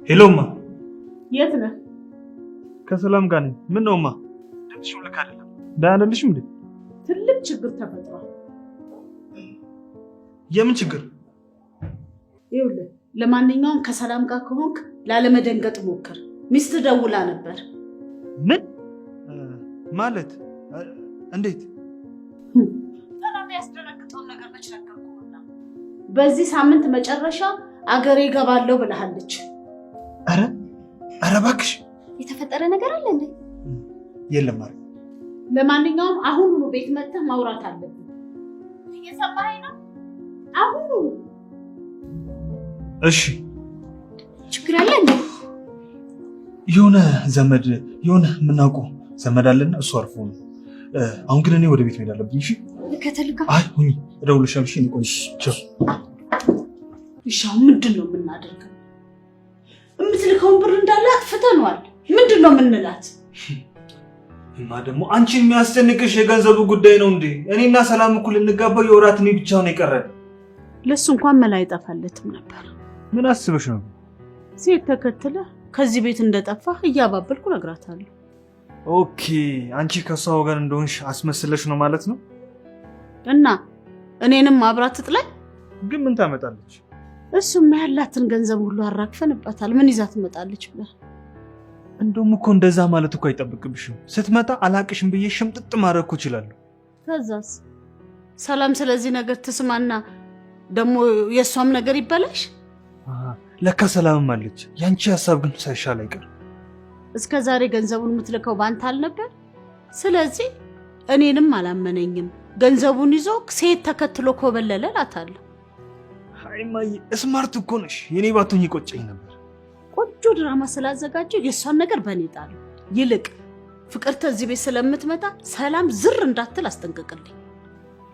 ሄሎማ የት ነህ? ከሰላም ጋር ነኝ። ምን ነውማ? ድምፅሽ ልክ አይደለም። ደህና አይደለሽም እንዴ? ትልቅ ችግር ተፈጥሯል። የምን ችግር? ይኸውልህ፣ ለማንኛውም ከሰላም ጋር ከሆንክ ላለመደንገጥ ሞክር። ሚስት ደውላ ነበር። ምን ማለት? እንዴት? በጣም ያስደነግጠውን ነገር መች ነገርኩህና፣ በዚህ ሳምንት መጨረሻ አገሬ እገባለሁ ብለሃለች። ኧረ እባክሽ የተፈጠረ ነገር አለ እንዴ? የለም ማለት። ለማንኛውም አሁኑኑ ቤት መጥተህ ማውራት አለብን። እየሰማኸኝ ነው? አሁኑ። እሺ። ችግር አለ እንዴ? የሆነ ዘመድ የሆነ የምናውቀው ዘመድ አለና እሱ አርፎ ነው። አሁን ግን እኔ ወደ ቤት መሄድ አለብኝ። እሺ ከተልካ አይ ሁኚ፣ እደውልልሻለሁ። እሺ እንቆይ። ቻው። እሺ አሁን ምንድን ነው የምናደርገው? የምትልከውን ብር እንዳለ አጥፍተነዋል። ምንድን ነው የምንላት? እና ደግሞ አንቺን የሚያስጨንቅሽ የገንዘቡ ጉዳይ ነው እንዴ? እኔና ሰላም እኩል እንጋባው የወራት እኔ ብቻ ነው የቀረን። ለሱ እንኳን መላ አይጠፋለትም ነበር። ምን አስበሽ ነው? ሴት ተከትለ ከዚህ ቤት እንደጠፋህ እያባበልኩ ነግራታለሁ። ኦኬ፣ አንቺ ከሷ ወገን እንደሆንሽ አስመስለሽ ነው ማለት ነው። እና እኔንም አብራት ትጥላይ። ግን ምን ታመጣለች? እሱም ያላትን ገንዘብ ሁሉ አራክፈንባታል። ምን ይዛ ትመጣለች ብለህ? እንደውም እኮ እንደዛ ማለት እኮ አይጠብቅብሽም። ስትመጣ አላቅሽም ብዬ ሽምጥጥ ማድረግ እኮ እችላለሁ። ከዛስ ሰላም ስለዚህ ነገር ትስማና ደግሞ የእሷም ነገር ይበላሽ። ለካ ሰላምም አለች። ያንቺ ሀሳብ ግን ሳይሻል አይቀርም። እስከ ዛሬ ገንዘቡን የምትልከው ባንተ አልነበር? ስለዚህ እኔንም አላመነኝም። ገንዘቡን ይዞ ሴት ተከትሎ ኮበለለ እላታለሁ። አይ ማይ ስማርት እኮ ነሽ። የኔ ባቶኝ ይቆጨኝ ነበር። ቆንጆ ድራማ ስላዘጋጀው የእሷን ነገር በእኔ ጣሉ። ይልቅ ፍቅርተ እዚህ ቤት ስለምትመጣ ሰላም ዝር እንዳትል አስጠንቅቅልኝ።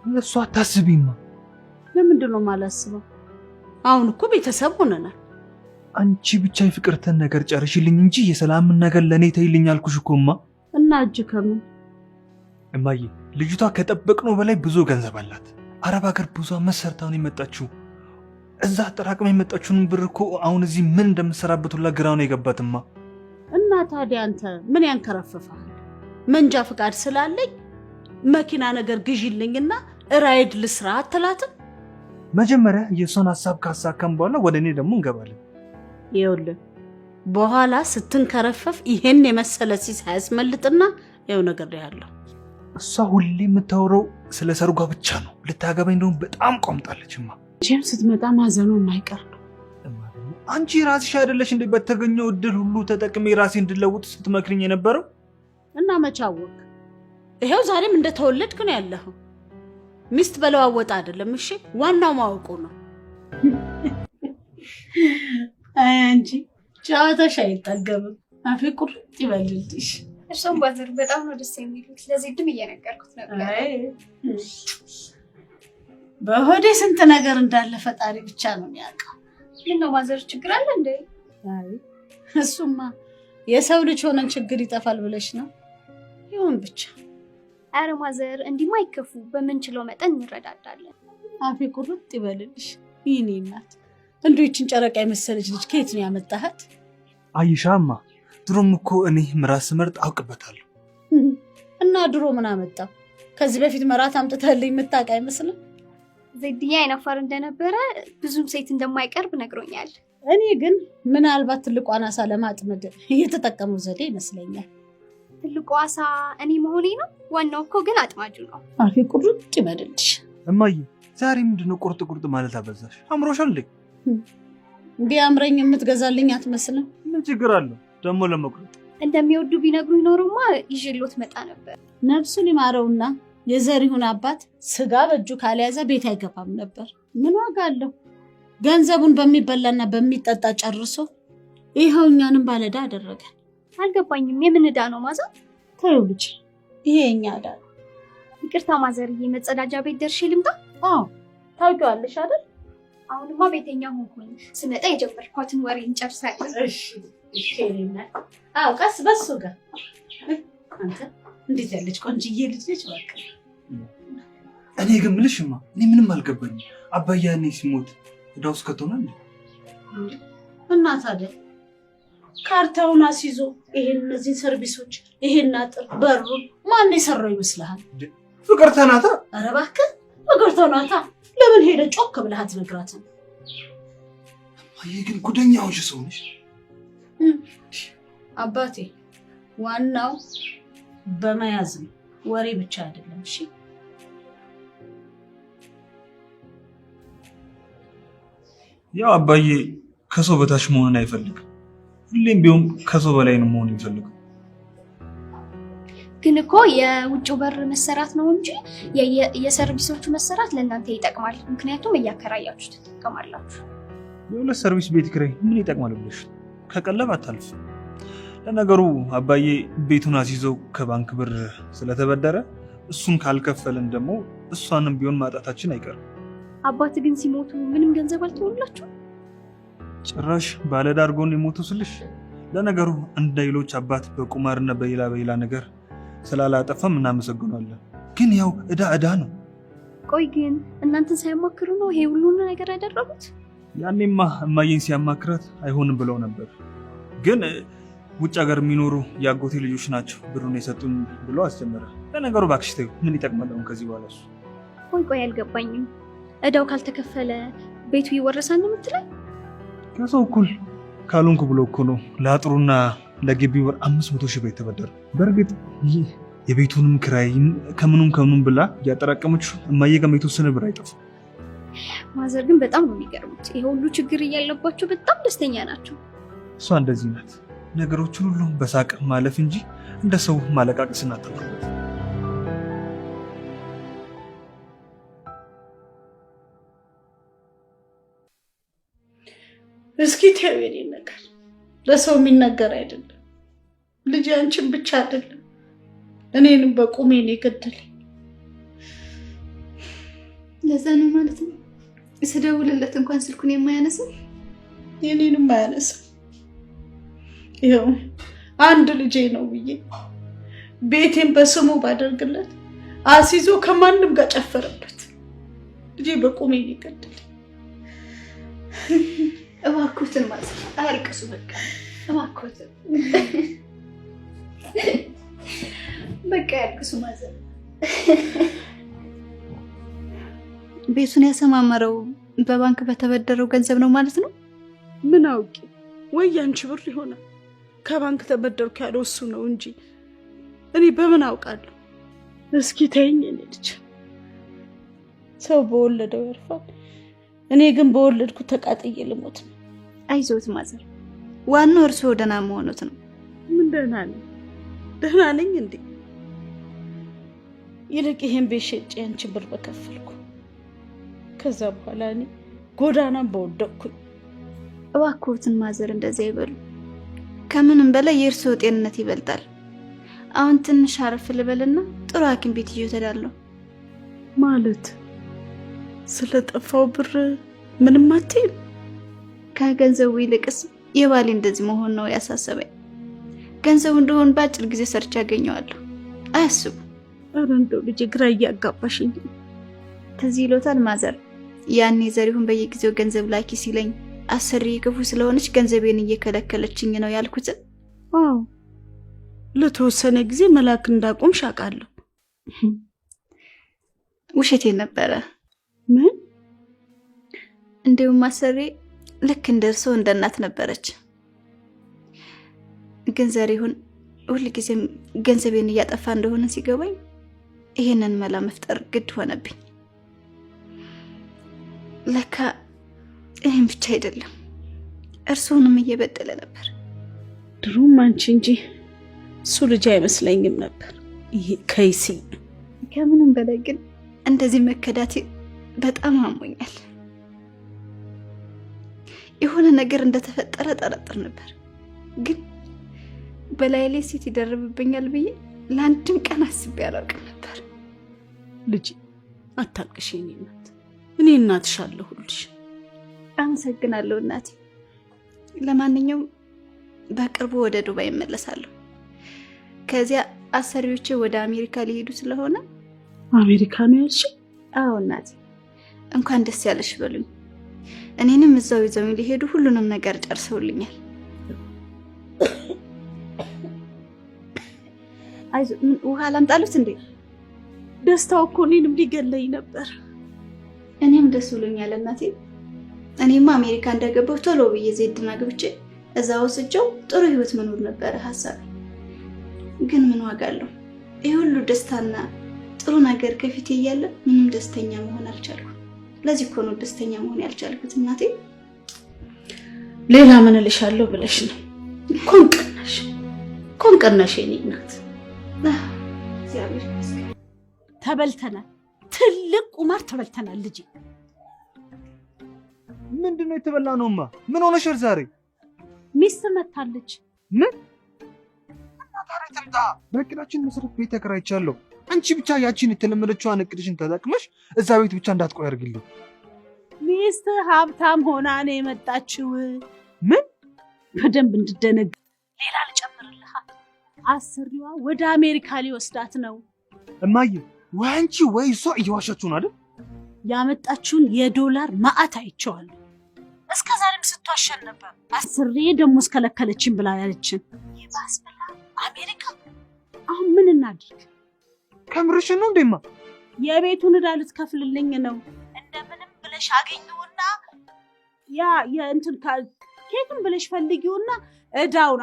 ለእሷ አታስቢማ። ለምንድን ነው የማላስበው? አሁን እኮ ቤተሰብ ሆነናል። አንቺ ብቻ የፍቅርተን ነገር ጨርሽልኝ እንጂ የሰላምን ነገር ለእኔ ተይልኝ አልኩሽ እኮማ። እና እጅ ከምን እማዬ፣ ልጅቷ ከጠበቅነው በላይ ብዙ ገንዘብ አላት። አረብ ሀገር ብዙ ዓመት ሰርታ ነው የመጣችው። እዛ አጠራቅማ የመጣችውን ብር እኮ አሁን እዚህ ምን እንደምትሰራበት ሁላ ግራ ነው የገባትማ። እና ታዲያ አንተ ምን ያንከረፍፋል? መንጃ ፍቃድ ስላለኝ መኪና ነገር ግዢልኝና ራይድ ልስራ አትላትም? መጀመሪያ የእሷን ሀሳብ ካሳካም በኋላ ወደ እኔ ደግሞ እንገባለን። ይኸውልህ በኋላ ስትንከረፈፍ ይሄን የመሰለ ሲስ ያስመልጥና ያው ነገር ላይ ያለው እሷ ሁሌ የምታወራው ስለ ሰርጓ ብቻ ነው። ልታገባኝ እንደውም በጣም ቆምጣለችማ። ጀም ስትመጣ ማዘኑ የማይቀር ነው። አንቺ ራስሽ አይደለሽ እንዴ በተገኘው እድል ሁሉ ተጠቅሜ ራሴ እንድለውጥ ስትመክርኝ የነበረው? እና መቻወቅ ይሄው ዛሬም እንደተወለድክ ነው ያለኸው። ሚስት በለዋወጣ አይደለም። እሺ ዋናው ማወቁ ነው። አይ አንቺ ጨዋታሽ አይጠገብም። አፌ ቁርጥ ይበልልሽ። እርሶም ባዘር በጣም ነው ደስ የሚሉት። ለዚህ ድም እየነገርኩት ነበር። በሆዴ ስንት ነገር እንዳለ ፈጣሪ ብቻ ነው የሚያውቀው። ምን ነው ማዘር ችግር አለ እንዴ? አይ እሱማ የሰው ልጅ ሆነን ችግር ይጠፋል ብለሽ ነው? ይሁን ብቻ። አረ ማዘር እንዲማ አይከፉ። በምንችለው መጠን እንረዳዳለን። አፌ ቁርጥ ይበልልሽ። ይህኔ እናት እንዲሁ ይችን ጨረቃ የመሰለች ልጅ ከየት ነው ያመጣሃት? አይሻማ ድሮም እኮ እኔ ምራት ስመርጥ አውቅበታለሁ። እና ድሮ ምን አመጣው? ከዚህ በፊት ምራት አምጥተህልኝ የምታውቅ አይመስልም? ዜድዬ አይናፋር እንደነበረ ብዙም ሴት እንደማይቀርብ ነግሮኛል። እኔ ግን ምናልባት ትልቋን አሳ ለማጥመድ እየተጠቀመው ዘዴ ይመስለኛል። ትልቁ አሳ እኔ መሆኔ ነው። ዋናው እኮ ግን አጥማጁ ነው። አፌ ቁርጥ ይበልልሽ። እማዬ ዛሬ ምንድነው ቁርጥ ቁርጥ ማለት አበዛሽ? አምሮሻል እንዴ? ቢያምረኝ የምትገዛልኝ አትመስልም? ምን ችግር አለው ደግሞ ለመቁረጥ? እንደሚወዱ ቢነግሩኝ ኖሮማ ይዤሎት መጣ ነበር። ነፍሱን ይማረውና የዘሪሁን አባት ስጋ በእጁ ካልያዘ ቤት አይገባም ነበር። ምን ዋጋ አለው? ገንዘቡን በሚበላና በሚጠጣ ጨርሶ ይኸው እኛንም ባለዕዳ አደረገን። አልገባኝም። የምን ዕዳ ነው ማዘር? ተይው ልጅ፣ ይሄ የኛ ዕዳ ነው። ይቅርታ ማዘርዬ፣ መጸዳጃ ቤት ደርሼ ልምጣ? አዎ ታውቂዋለሽ አይደል? አሁንማ ቤተኛ ሆንኩኝ። ስመጣ የጀመርኳትን ወሬ እንጨርሳለን። እሺ ይሄኔና አዎ፣ ቀስ በሱ ጋር አንተ እንዴት ያለች ቆንጅዬ ልጅ ነች። በቃ እኔ ግን የምልሽማ እኔ ምንም አልገባኝም። አባዬ ያኔ ሲሞት ዕዳ ውስጥ ከተሆነ እና ታዲያ ካርታውን አስይዞ ይሄን እነዚህን ሰርቪሶች ይሄን አጥር በሩን ማን የሰራው ይመስልሃል? ፍቅርተ ናታ። ኧረ እባክህ ፍቅርተ ናታ። ለምን ሄደ ጮክ ብለህ አትነግራትም? እማዬ ግን ጉደኛዎች ሰው ነሽ። አባቴ ዋናው በመያዝ ነው፣ ወሬ ብቻ አይደለም። እሺ ያው አባዬ ከሰው በታች መሆንን አይፈልግም። ሁሌም ቢሆን ከሰው በላይ ነው መሆን የሚፈልገው። ግን እኮ የውጭው በር መሰራት ነው እንጂ የሰርቪሶቹ መሰራት ለእናንተ ይጠቅማል። ምክንያቱም እያከራያችሁ ትጠቀማላችሁ። የሁለት ሰርቪስ ቤት ኪራይ ምን ይጠቅማል ብለሽ ከቀለብ አታልፍ። ለነገሩ አባዬ ቤቱን አስይዘው ከባንክ ብር ስለተበደረ እሱን ካልከፈልን ደግሞ እሷንም ቢሆን ማጣታችን አይቀርም። አባት ግን ሲሞቱ ምንም ገንዘብ አልተወላችሁ? ጭራሽ ባለዕዳ አድርጎን የሞቱ ስልሽ። ለነገሩ እንደ ሌሎች አባት በቁማርና በሌላ ነገር ስላላጠፋም እናመሰግናለን። ግን ያው ዕዳ ነው። ቆይ ግን እናንተን ሳያማክሩ ነው ይሄ ሁሉ ነገር ያደረጉት? ያኔማ እማዬን ሲያማክራት አይሆንም ብለው ነበር። ግን ውጭ ሀገር የሚኖሩ የአጎቴ ልጆች ናቸው ብሩን የሰጡን ብሎ አስጀመረ። ለነገሩ እባክሽ ተይው፣ ምን ይጠቅማል አሁን ከዚህ በኋላ እሱ። ቆይ አልገባኝም። ዕዳው ካልተከፈለ ቤቱ ይወረሳል ነው የምትለኝ? ከሰው እኩል ካልሆንኩ ብሎ እኮ ነው ለአጥሩና ለግቢው ብር 500 ሺህ ብር የተበደረ። በእርግጥ ይህ የቤቱንም ክራይ ከምኑም ብላ እያጠራቀመች እማዬ ጋር የተወሰነ ብር አይጠፋም። ማዘር ግን በጣም ነው የሚገርሙት። ይሄ ሁሉ ችግር እያለባቸው በጣም ደስተኛ ናቸው። እሷ እንደዚህ ናት። ነገሮችን ሁሉ በሳቅ ማለፍ እንጂ እንደ ሰው ማለቃቀስ እናጠቅበት። እስኪ ተይው፣ የኔ ነገር ለሰው የሚነገር አይደለም። ልጅ አንቺን ብቻ አይደለም እኔንም በቁሜ ነው የገደለኝ። ለዛ ነው ማለት ነው ስደውልለት እንኳን ስልኩን የማያነሳው? የኔንም አያነሳም። ይኸው አንድ ልጄ ነው ብዬ ቤቴን በስሙ ባደርግለት አስይዞ ከማንም ጋር ጨፈረበት። ልጄ በቁሜ ነው የገደለኝ። እባክዎትን ማለት አያልቅሱ፣ በቃ እባክዎትን በቃ ያልቅሱ ማዘር። ቤቱን ያሰማመረው በባንክ በተበደረው ገንዘብ ነው ማለት ነው? ምን አውቂ፣ ወይ ያንቺ ብር ይሆናል። ከባንክ ተበደርኩ ያለው እሱ ነው እንጂ እኔ በምን አውቃለሁ? እስኪ ተይኝ የኔ ልጅ። ሰው በወለደው ያርፋል። እኔ ግን በወለድኩ ተቃጥዬ ልሞት ነው። አይዞት ማዘር፣ ዋናው እርስዎ ደህና መሆኑት ነው። ምን ደህና ነኝ? ደህና ነኝ እንዴ? ይልቅ ይሄን ቤት ሸጬ አንቺ ብር በከፈልኩ። ከዛ በኋላ እኔ ጎዳናም በወደቅኩኝ። እባክዎትን ማዘር እንደዚያ ይበሉ። ከምንም በላይ የእርስዎ ጤንነት ይበልጣል። አሁን ትንሽ አረፍ ልበልና ጥሩ ሐኪም ቤት ይዤ እሄዳለሁ። ማለት ስለጠፋው ብር ምንም አትይም? ከገንዘቡ ይልቅስ የባሌ እንደዚህ መሆን ነው ያሳሰበኝ። ገንዘቡ እንደሆን በአጭር ጊዜ ሰርቼ ያገኘዋለሁ፣ አያስቡ። ኧረ እንደው ልጄ ግራ እያጋባሽኝ። ትዝ ይሎታል ማዘር፣ ያኔ ዘሪሁን በየጊዜው ገንዘብ ላኪ ሲለኝ አሰሪ ክፉ ስለሆነች ገንዘቤን እየከለከለችኝ ነው ያልኩት? አዎ፣ ለተወሰነ ጊዜ መላክ እንዳቆምሽ አውቃለሁ። ውሸቴን ነበረ። ምን? እንዲሁም አሰሪ ልክ እንደርሰው እንደ እናት ነበረች። ግን ዘሪሁን ሁልጊዜም ገንዘቤን እያጠፋ እንደሆነ ሲገባኝ ይሄንን መላ መፍጠር ግድ ሆነብኝ። ለካ ይህን ብቻ አይደለም እርሱንም እየበደለ ነበር። ድሮም አንቺ እንጂ እሱ ልጅ አይመስለኝም ነበር። ይሄ ከይሲ። ከምንም በላይ ግን እንደዚህ መከዳቴ በጣም አሞኛል። የሆነ ነገር እንደተፈጠረ ጠረጥር ነበር፣ ግን በላይ ላይ ሴት ይደርብብኛል ብዬ ለአንድም ቀን አስቤ አላውቅም ነበር። ልጅ አታልቅሽ የኔ እናት፣ እኔ እናትሽ አለሁልሽ። አመሰግናለሁ እናቴ። ለማንኛውም በቅርቡ ወደ ዱባይ እመለሳለሁ። ከዚያ አሰሪዎቼ ወደ አሜሪካ ሊሄዱ ስለሆነ። አሜሪካ ነው ያልሽ? አዎ እናቴ፣ እንኳን ደስ ያለሽ በሉኝ። እኔንም እዛው ይዘውኝ ሊሄዱ ሁሉንም ነገር ጨርሰውልኛል። አይዞህ። ምን ውሃ ላምጣሉት እንዴ? ደስታው እኮ እኔንም ሊገለኝ ነበር። እኔም ደስ ብሎኛል እናቴ። እኔማ አሜሪካ እንደገባሁ ቶሎ ብዬ ዜድን አግብቼ እዛ ወስጄው ጥሩ ህይወት መኖር ነበረ ሀሳቤ። ግን ምን ዋጋ አለው? ይህ ሁሉ ደስታና ጥሩ ነገር ከፊቴ እያለ ምንም ደስተኛ መሆን አልቻልኩም። ለዚህ እኮ ነው ደስተኛ መሆን ያልቻልኩት እናቴ። ሌላ ምን እልሻለሁ ብለሽ ነው? ኮንቅናሽ የኔ እናት። እግዚአብሔር ይመስገን። ተበልተናል፣ ትልቅ ቁማር ተበልተናል ልጄ። ምንድነው የተበላ ነውማ? ምን ሆነሻል ዛሬ? ሚስት መታለች። ምን? ታዲያ ትምጣ። በእቅዳችን መሰረት ቤት ተከራይቻለሁ። አንቺ ብቻ ያቺን የተለመደችዋን እቅድሽን ተጠቅመሽ እዛ ቤት ብቻ እንዳትቆይ አድርግልኝ። ሚስት ሀብታም ሆና ነው የመጣችው። ምን? በደንብ እንድደነግ ሌላ ልጨምርልህ። አሰሪዋ ወደ አሜሪካ ሊወስዳት ነው። እማዬ፣ ወይ አንቺ ወይ እሷ እየዋሻችሁ ነው አይደል? ያመጣችውን የዶላር ማዕት አይቼዋለሁ። እስከ ዛሬም ስትዋሸን ነበር። አስሬ ደግሞ እስከለከለችን ብላ ያለችን ይባስ ብላ አሜሪካ። አሁን ምን እናድርግ? ከምርሽን ነው እንዴማ? የቤቱን ዕዳ ልትከፍልልኝ ነው። እንደምንም ብለሽ አገኘውና የእንትን ኬቱን ብለሽ ፈልጊውና ዕዳውን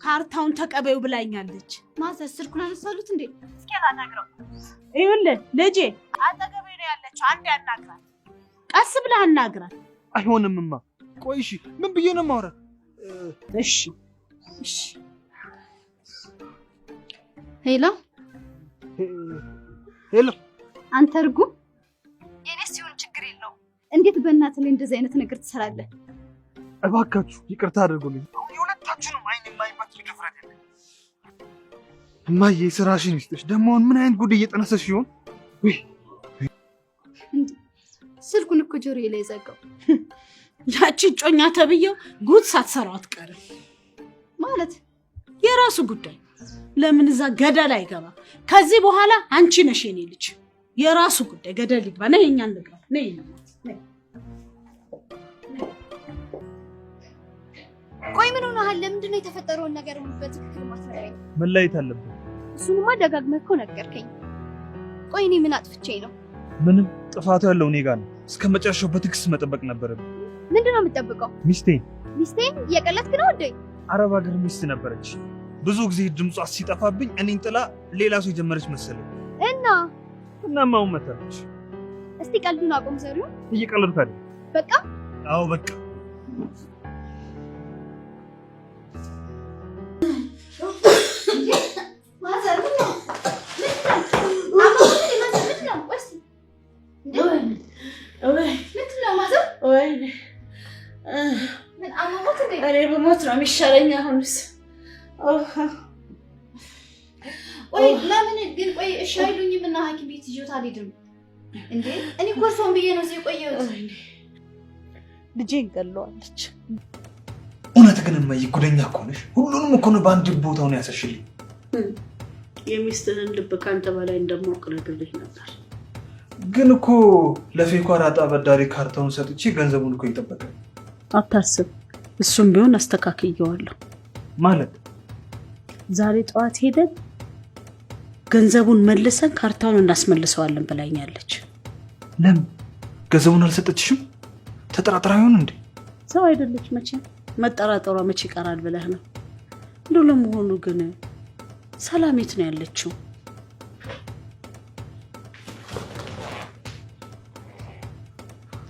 ካርታውን ተቀበዩ ብላኛለች። ማዘር ስልኩን አነሳሉት እንዴ? እስኪ ላናግረው። ይኸውልህ ልጄ አጠገቤ ነው ያለችው። አንዴ አናግራት፣ ቀስ ብለህ አናግራት። አይሆንምማ። ቆይ እሺ፣ ምን ብዬ ነው የማወራት? እሺ ሄሎ ሄሎ፣ አንተ እርጉም፣ የኔ ሲሆን ችግር የለው። እንዴት በእናትህ ላይ እንደዚህ አይነት ነገር ትሰራለህ? እባካችሁ ይቅርታ አድርጉልኝ። የሁለታችሁንም አይን የማይባችሁ ድፍረት የለ። እማዬ ስራሽን ይስጥሽ። ደግሞ ምን አይነት ጉድ እየጠነሰሽ ይሆን? ስልኩን እኮ ጆሮዬ ላይ ዘጋው። ያቺ ጮኛ ተብዬው ጉድ ሳትሰራው አትቀርም ማለት የራሱ ጉዳይ። ለምን እዛ ገደል አይገባ? ከዚህ በኋላ አንቺ ነሽ የኔ ልጅ። የራሱ ጉዳይ ገደል ይግባ። ነይ እኛን ንግባ። ነይ ቆይ ምን ሆነሃል? ለምንድን ነው የተፈጠረውን ነገር በትክክል ማትነግረኝ? መለየት አለብን። እሱንማ ደጋግመህ እኮ ነገርከኝ። ቆይ እኔ ምን አጥፍቼ ነው? ምንም ጥፋቱ ያለው እኔ ጋር ነው። እስከ መጨረሻው በትዕግስት መጠበቅ ነበረብን። ምንድን ነው የምጠብቀው? ሚስቴን እየቀለድክ ነው እንዴ? አረብ ሀገር ሚስት ነበረች። ብዙ ጊዜ ድምጿ ሲጠፋብኝ እኔን ጥላ ሌላ ሰው የጀመረች መሰለኝ። እናማ አሁን መታለች። እስቲ ቀልዱን አቁም ዘሪሁን። እየቀለድኩ አይደል? በቃ አዎ በቃ። እኔ በሞት ነው የሚሻለኝ አሁንስ። ቆይ ለምን ግን? ቆይ እሺ አይሉኝም እና ሐኪም ቤት ይዤው አልሄድም እንዴ? እኔ እኮ እርሶን ብዬ ነው እዚህ የቆየሁት። ልጄን ገለዋለች። እውነት ግን እማዬ ጉደኛ እኮ ነሽ። ሁሉንም እኮ ነው በአንድ ቦታው ነው ያሰሽልኝ። የሚስትህን ልብ ካንተ በላይ እንደማውቅ ነግሬህ ነበር። ግን እኮ ለፌኳ አራጣ አበዳሪ ካርታውን ሰጥቼ ገንዘቡን እኮ ይጠበቃል። አታስብ፣ እሱም ቢሆን አስተካክየዋለሁ። ማለት ዛሬ ጠዋት ሄደን ገንዘቡን መልሰን ካርታውን እናስመልሰዋለን ብላኛለች። ለምን ገንዘቡን አልሰጠችሽም? ተጠራጥራ ይሆን እንዴ? ሰው አይደለች መቼም። መጠራጠሯ መቼ ይቀራል ብለህ ነው? እንደው ለመሆኑ ግን ሰላም የት ነው ያለችው?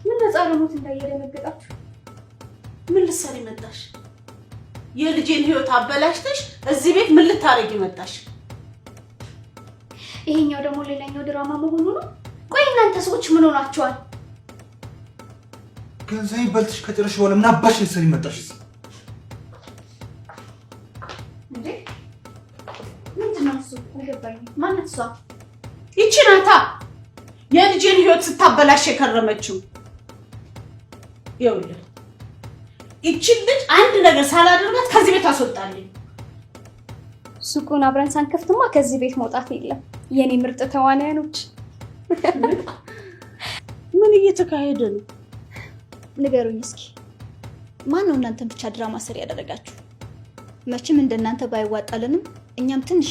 ምን ለጻለሞት እንዳይደነግጣችሁ? ምን ልትሰሪ መጣሽ? የልጄን ህይወት አበላሽተሽ እዚህ ቤት ምን ልታረጊ መጣሽ? ይሄኛው ደግሞ ሌላኛው ድራማ መሆኑ ነው። ቆይ እናንተ ሰዎች ምን ሆናችኋል? ገንዘብ በልተሽ ከጨረሽ በኋላ ምን አባሽ ልትሰሪ መጣሽ? እንዴ ምንድነው እሱ? አልገባኝም። ማናት እሷ? ይቺ ናታ የልጄን ህይወት ስታበላሽ የከረመችው። ይኸውልህ ይቺን ልጅ አንድ ነገር ሳላደርጋት ከዚህ ቤት አስወጣልኝ። ሱቁን አብረን ሳንከፍትማ ከዚህ ቤት መውጣት የለም። የኔ ምርጥ ተዋናዮች ምን እየተካሄደ ነው? ንገሩኝ እስኪ። ማን ነው እናንተን ብቻ ድራማ ሰሪ ያደረጋችሁ? መቼም እንደናንተ ባይዋጣልንም እኛም ትንሽ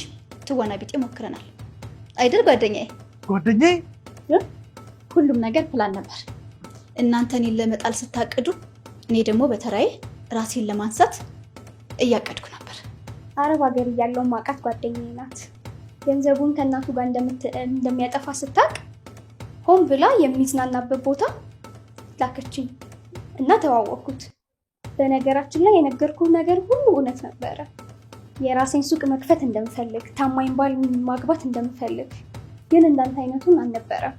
ትወና ቢጤ ሞክረናል አይደል ጓደኛዬ? ጓደኛዬ ሁሉም ነገር ፕላን ነበር። እናንተ እኔን ለመጣል ስታቅዱ፣ እኔ ደግሞ በተራዬ ራሴን ለማንሳት እያቀድኩ ነበር። አረብ ሀገር እያለው ማውቃት ጓደኛዬ ናት። ገንዘቡን ከእናቱ ጋር እንደሚያጠፋ ስታቅ ሆን ብላ የሚዝናናበት ቦታ ላከችኝ እና ተዋወቅኩት። በነገራችን ላይ የነገርኩህ ነገር ሁሉ እውነት ነበረ። የራሴን ሱቅ መክፈት እንደምፈልግ፣ ታማኝ ባል ማግባት እንደምፈልግ፣ ግን እንዳንተ አይነቱን አልነበረም።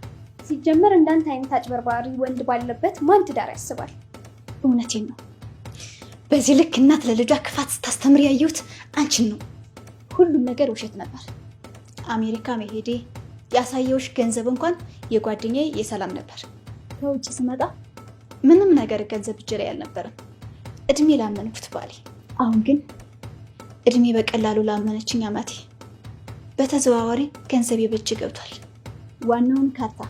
ሲጀመር እንዳንተ አይነት አጭበርባሪ ወንድ ባለበት ማን ትዳር ያስባል? እውነቴን ነው። በዚህ ልክ እናት ለልጇ ክፋት ስታስተምር ያየሁት አንቺን ነው። ሁሉም ነገር ውሸት ነበር። አሜሪካ መሄዴ፣ ያሳየውሽ ገንዘብ እንኳን የጓደኛዬ የሰላም ነበር። ከውጭ ስመጣ ምንም ነገር ገንዘብ እጄ ላይ አልነበረም። እድሜ ላመንኩት ባሌ፣ አሁን ግን እድሜ በቀላሉ ላመነችኝ አማቴ በተዘዋዋሪ ገንዘብ በእጄ ገብቷል። ዋናውን ካርታ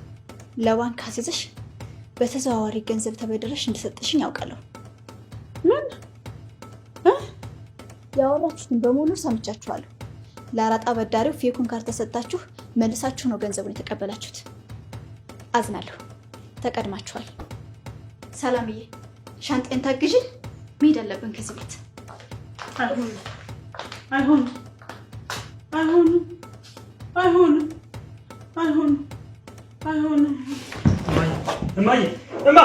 ለባንክ አስይዘሽ በተዘዋዋሪ ገንዘብ ተበድረሽ እንደሰጠሽኝ ያውቃለሁ። ምን ያወራችሁትን በሙሉ ሰምቻችኋለሁ። ለአራጣ በዳሪው ፌኩን ካርታ ሰጣችሁ መልሳችሁ ነው ገንዘቡን የተቀበላችሁት። አዝናለሁ፣ ተቀድማችኋል። ሰላምዬ ሻንጤን ታግዢ፣ መሄድ አለብን ከዚህ ቤት። አይሆንም፣ አይሆንም፣ አይሆንም፣ አይሆንም፣ አይሆንም፣ አይሆንም። እማዬ፣ እማ፣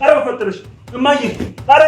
ኧረ በፈጠረሽ እማዬ፣ ኧረ